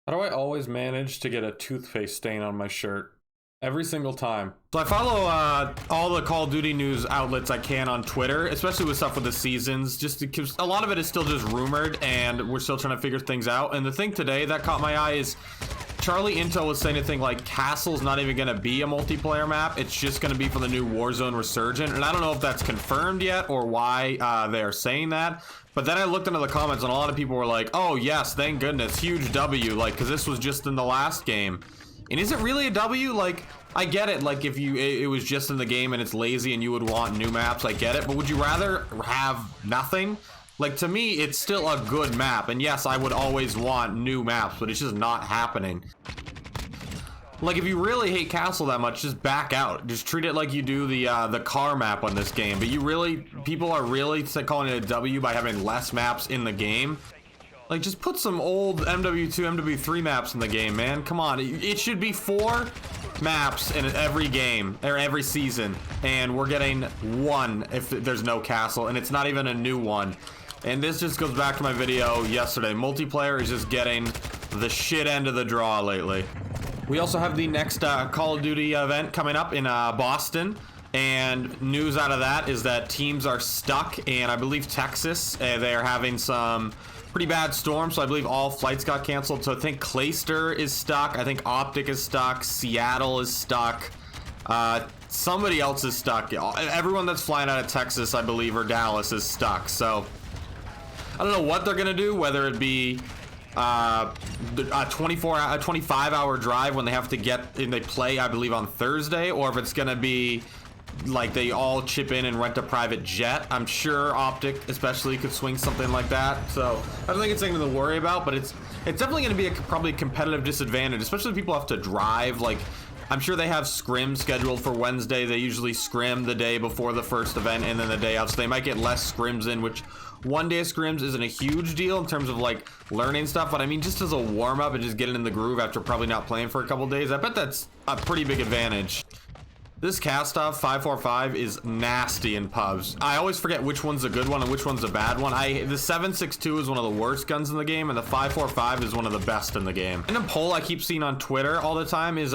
How do I always manage to get a toothpaste stain on my shirt? Every single time. So I follow all the Call of Duty news outlets I can on Twitter, especially with stuff with the seasons, just because a lot of it is still just rumored and we're still trying to figure things out. And the thing today that caught my eye is Charlie Intel was saying a thing like Castle's not even going to be a multiplayer map. It's just going to be for the new Warzone Resurgent. And I don't know if that's confirmed yet or why they are saying that. But then I looked into the comments and a lot of people were like, oh yes, thank goodness, huge W, like, because this was just in the last game. And is it really a W? Like, I get it, like, if it was just in the game and it's lazy and you would want new maps, I get it. But would you rather have nothing? Like, to me, it's still a good map. And yes, I would always want new maps, but it's just not happening. Like, if you really hate Castle that much, just back out. Just treat it like you do the car map on this game. But people are really calling it a W by having less maps in the game. Like, just put some old MW2, MW3 maps in the game, man. Come on, it should be 4 maps in every game, or every season. And we're getting 1 if there's no Castle, and it's not even a new one. And this just goes back to my video yesterday. Multiplayer is just getting the shit end of the draw lately. We also have the next Call of Duty event coming up in Boston. And news out of that is that teams are stuck. And I believe Texas, they are having some pretty bad storm. So I believe all flights got canceled. So I think Clayster is stuck. I think Optic is stuck. Seattle is stuck. Somebody else is stuck. Everyone that's flying out of Texas, I believe, or Dallas is stuck. So I don't know what they're going to do, whether it be a 25-hour drive when they have to get in, they play, I believe, on Thursday, or if it's going to be like they all chip in and rent a private jet. I'm sure Optic especially could swing something like that. So I don't think it's anything to worry about, but it's definitely going to be probably a competitive disadvantage, especially if people have to drive. Like, I'm sure they have scrims scheduled for Wednesday. They usually scrim the day before the first event and then the day of, so they might get less scrims in, which one day of scrims isn't a huge deal in terms of like learning stuff, but I mean, just as a warm-up and just getting in the groove after probably not playing for a couple days, I bet that's a pretty big advantage. This Kastov 545 is nasty in pubs. I always forget which one's a good one and which one's a bad one. The 7.62 is one of the worst guns in the game, and the 545 is one of the best in the game. And a poll I keep seeing on Twitter all the time is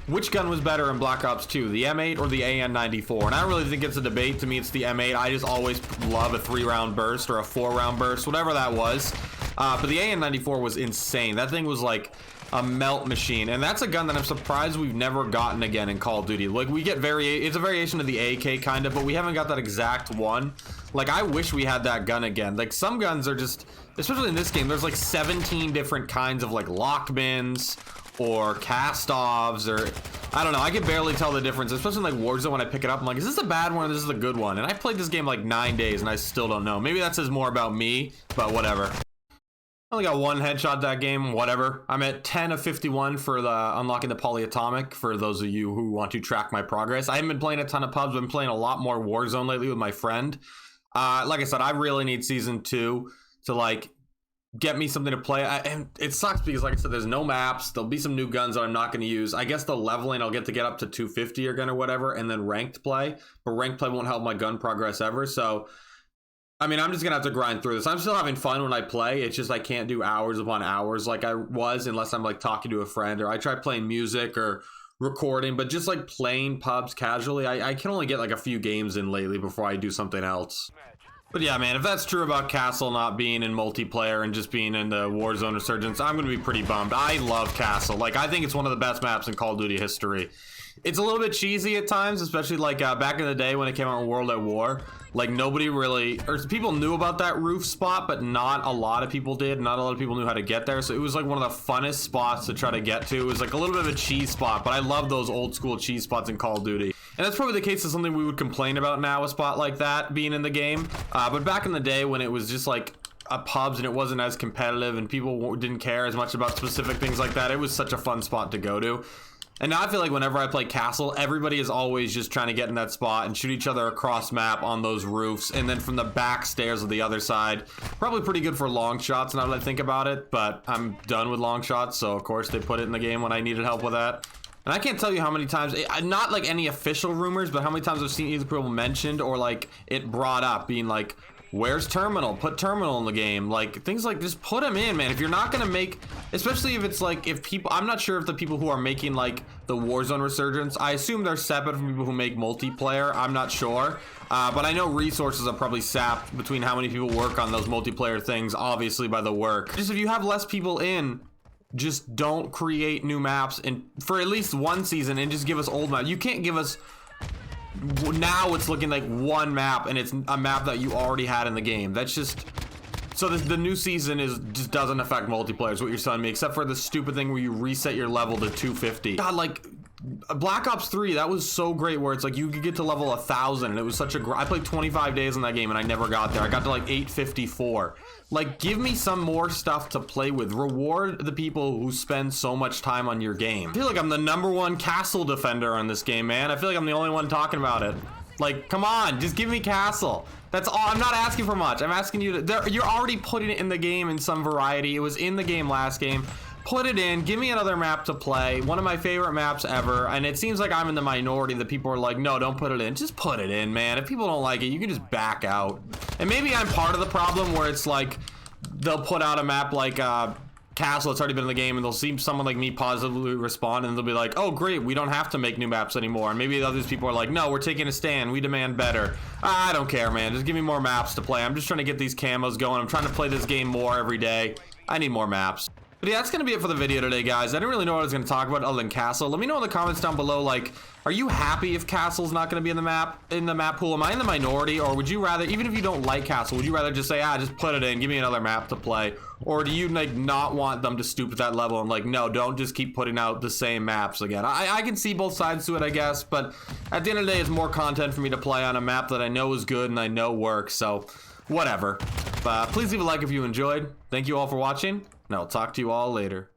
which gun was better in Black Ops 2, the M8 or the AN94? And I don't really think it's a debate. To me, it's the M8. I just always love a 3-round burst or a 4-round burst, whatever that was. But the AN94 was insane. That thing was like a melt machine, and that's a gun that I'm surprised we've never gotten again in Call of Duty. Like, we get it's a variation of the AK kind of, but we haven't got that exact one. Like, I wish we had that gun again. Like, some guns are just, especially in this game, there's like 17 different kinds of like Lockbins or Kastovs, or I don't know, I can barely tell the difference, especially in like Warzone. When I pick it up, I'm like, is this a bad one or this is a good one? And I played this game like 9 days and I still don't know. Maybe that says more about me, but whatever. I only got 1 headshot that game, whatever. I'm at 10 of 51 for the unlocking the polyatomic, for those of you who want to track my progress. I haven't been playing a ton of pubs. I've been playing a lot more Warzone lately with my friend. Like I said, I really need season 2 to like get me something to play. And it sucks because, like I said, there's no maps. There'll be some new guns that I'm not going to use. I guess the leveling, I'll get up to 250 again or whatever, and then ranked play. But ranked play won't help my gun progress ever. So I mean, I'm just gonna have to grind through this. I'm still having fun when I play. It's just I can't do hours upon hours like I was unless I'm like talking to a friend, or I try playing music or recording. But just like playing pubs casually, I can only get like a few games in lately before I do something else. But yeah, man, if that's true about Castle not being in multiplayer and just being in the Warzone Resurgence, I'm gonna be pretty bummed. I love Castle. Like, I think it's one of the best maps in Call of Duty history. It's a little bit cheesy at times, especially like back in the day when it came out in World at War. Like, nobody really, or people knew about that roof spot, but not a lot of people did. Not a lot of people knew how to get there. So it was like one of the funnest spots to try to get to. It was like a little bit of a cheese spot, but I love those old school cheese spots in Call of Duty. And that's probably the case of something we would complain about now, a spot like that being in the game. But back in the day when it was just like a pubs and it wasn't as competitive and people didn't care as much about specific things like that, it was such a fun spot to go to. And now I feel like whenever I play Castle, everybody is always just trying to get in that spot and shoot each other across map on those roofs, and then from the back stairs of the other side. Probably pretty good for long shots now that I think about it, but I'm done with long shots, so of course they put it in the game when I needed help with that. And I can't tell you how many times, not like any official rumors, but how many times I've seen either people mentioned or like it brought up being like, where's Terminal? Put Terminal in the game. Like, things like, just put him in, man. If you're not gonna make, especially if it's like, if people, I'm not sure if the people who are making like the Warzone Resurgence, I assume they're separate from people who make multiplayer. I'm not sure, but I know resources are probably sapped between how many people work on those multiplayer things, obviously by the work. Just if you have less people in, just don't create new maps and for at least one season and just give us old maps. You can't give us, now it's looking like one map and it's a map that you already had in the game. That's just, so the new season just doesn't affect multiplayer is what you're telling me, except for the stupid thing where you reset your level to 250. God, like Black Ops 3, that was so great where it's like you could get to level 1,000 and it was such a I played 25 days in that game and I never got there. I got to like 854. Like, give me some more stuff to play with. Reward the people who spend so much time on your game. I feel like I'm the #1 castle defender on this game, man. I feel like I'm the only one talking about it. Like, come on, just give me castle. That's all. I'm not asking for much. I'm asking you to, you're already putting it in the game in some variety. It was in the game last game. Put it in, give me another map to play. One of my favorite maps ever. And it seems like I'm in the minority that people are like, no, don't put it in. Just put it in, man. If people don't like it, you can just back out. And maybe I'm part of the problem where it's like, they'll put out a map like Castle that's already been in the game and they'll see someone like me positively respond and they'll be like, oh great, we don't have to make new maps anymore. And maybe other people are like, no, we're taking a stand, we demand better. I don't care, man, just give me more maps to play. I'm just trying to get these camos going. I'm trying to play this game more every day. I need more maps. But yeah, that's gonna be it for the video today, guys. I didn't really know what I was gonna talk about other than Castle. Let me know in the comments down below, like, are you happy if Castle's not gonna be in the map pool? Am I in the minority, or would you rather, even if you don't like Castle, would you rather just say, just put it in, give me another map to play? Or do you like not want them to stoop at that level and like, no, don't just keep putting out the same maps again? I can see both sides to it, I guess, but at the end of the day, it's more content for me to play on a map that I know is good and I know works, so whatever. But please leave a like if you enjoyed. Thank you all for watching, and I'll talk to you all later.